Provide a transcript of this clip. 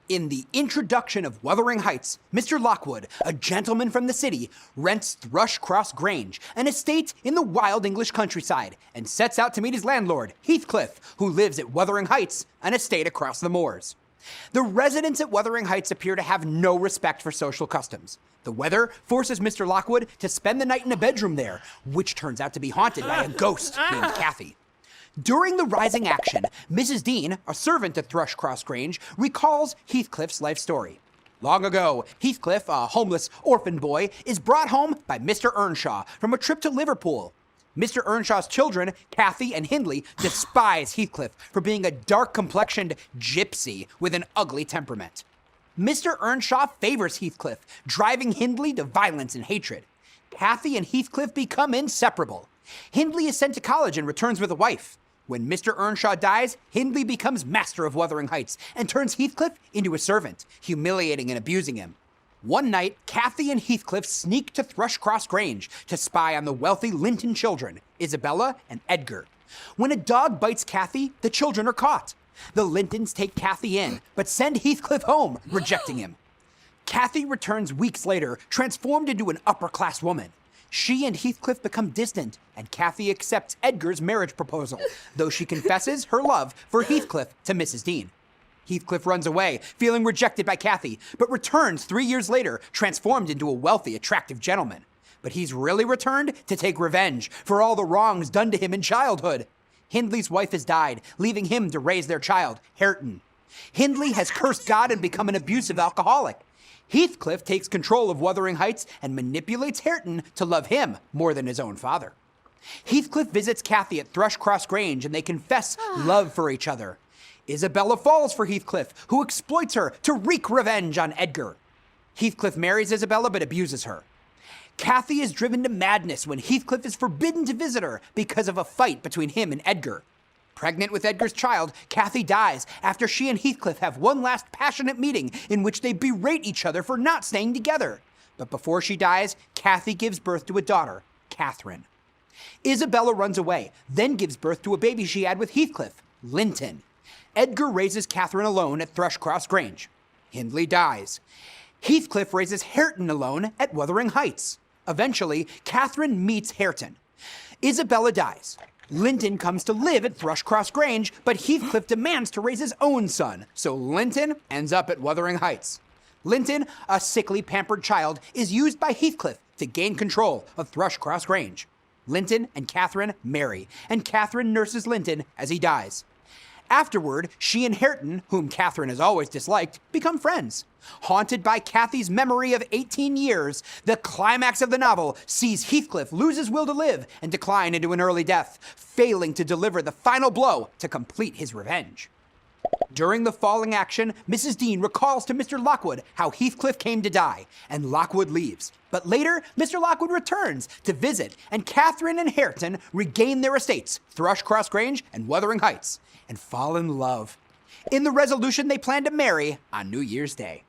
In the introduction of Wuthering Heights, Mr. Lockwood, a gentleman from the city, rents Thrushcross Grange, an estate in the wild English countryside, and sets out to meet his landlord, Heathcliff, who lives at Wuthering Heights, an estate across the moors. The residents at Wuthering Heights appear to have no respect for social customs. The weather forces Mr. Lockwood to spend the night in a bedroom there, which turns out to be haunted by a ghost named Kathy. During the rising action, Mrs. Dean, a servant at Thrushcross Grange, recalls Heathcliff's life story. Long ago, Heathcliff, a homeless orphan boy, is brought home by Mr. Earnshaw from a trip to Liverpool. Mr. Earnshaw's children, Kathy and Hindley, despise Heathcliff for being a dark-complexioned gypsy with an ugly temperament. Mr. Earnshaw favors Heathcliff, driving Hindley to violence and hatred. Kathy and Heathcliff become inseparable. Hindley is sent to college and returns with a wife. When Mr. Earnshaw dies, Hindley becomes master of Wuthering Heights and turns Heathcliff into a servant, humiliating and abusing him. One night, Kathy and Heathcliff sneak to Thrushcross Grange to spy on the wealthy Linton children, Isabella and Edgar. When a dog bites Kathy, the children are caught. The Lintons take Kathy in, but send Heathcliff home, rejecting him. Kathy returns weeks later, transformed into an upper-class woman. She and Heathcliff become distant, and Kathy accepts Edgar's marriage proposal, though she confesses her love for Heathcliff to Mrs. Dean. Heathcliff runs away, feeling rejected by Kathy, but returns 3 years later, transformed into a wealthy, attractive gentleman. But he's really returned to take revenge for all the wrongs done to him in childhood. Hindley's wife has died, leaving him to raise their child, Hareton. Hindley has cursed God and become an abusive alcoholic. Heathcliff takes control of Wuthering Heights and manipulates Hareton to love him more than his own father. Heathcliff visits Kathy at Thrushcross Grange and they confess love for each other. Isabella falls for Heathcliff, who exploits her to wreak revenge on Edgar. Heathcliff marries Isabella but abuses her. Kathy is driven to madness when Heathcliff is forbidden to visit her because of a fight between him and Edgar. Pregnant with Edgar's child, Kathy dies after she and Heathcliff have one last passionate meeting in which they berate each other for not staying together. But before she dies, Kathy gives birth to a daughter, Catherine. Isabella runs away, then gives birth to a baby she had with Heathcliff, Linton. Edgar raises Catherine alone at Thrushcross Grange. Hindley dies. Heathcliff raises Hareton alone at Wuthering Heights. Eventually, Catherine meets Hareton. Isabella dies. Linton comes to live at Thrushcross Grange, but Heathcliff demands to raise his own son, so Linton ends up at Wuthering Heights. Linton, a sickly, pampered child, is used by Heathcliff to gain control of Thrushcross Grange. Linton and Catherine marry, and Catherine nurses Linton as he dies. Afterward, she and Hareton, whom Catherine has always disliked, become friends. Haunted by Kathy's memory of 18 years, the climax of the novel sees Heathcliff lose his will to live and decline into an early death, failing to deliver the final blow to complete his revenge. During the falling action, Mrs. Dean recalls to Mr. Lockwood how Heathcliff came to die, and Lockwood leaves. But later, Mr. Lockwood returns to visit, and Catherine and Hareton regain their estates, Thrushcross Grange and Wuthering Heights, and fall in love. In the resolution, they plan to marry on New Year's Day.